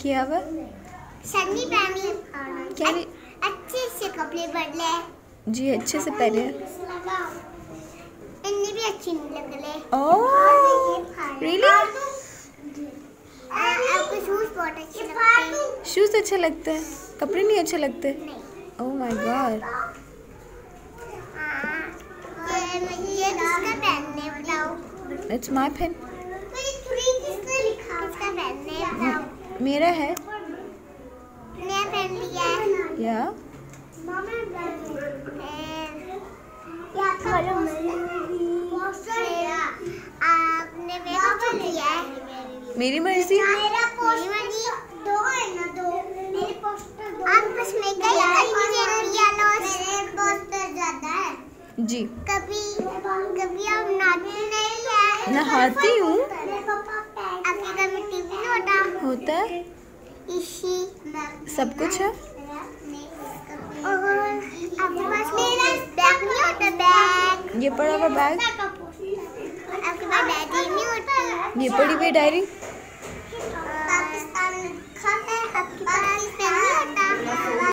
किया हुआ? सन्नी पहनी क्या अच्छे से कपड़े बदले जी, अच्छे से पहने। इन्हें भी अच्छी नहीं लग रहे। Oh really? आपको शूज बहुत अच्छे लगते हैं। शूज अच्छे लगते हैं, कपड़े नहीं अच्छे लगते? Oh my god. ये किसका पहनने बताओ? It's my pen. किसने लिखा? किसका पहनने बताओ? मेरा है। नया पहन लिया है। या आपने मेरा क्यों किया है? मेरी मर्जी। मेरा पोस्टर दो है ना, दो मेरे पोस्टर दो। आप बस मैं क्या मेरे पोस्टर ज्यादा है जी। कभी आप नहाती नहीं है? नहाती हूँ। आपके घर में टीवी नहीं होता है, इसी सब कुछ है। आपके पास मेरा बैग नहीं होता? बैग ये पड़ा हुआ बैग, आपके पास डायरी नहीं होती? ये पड़ी हुई डायरी। पाकिस्तान में खाता है, आपके पास पेन नहीं होता?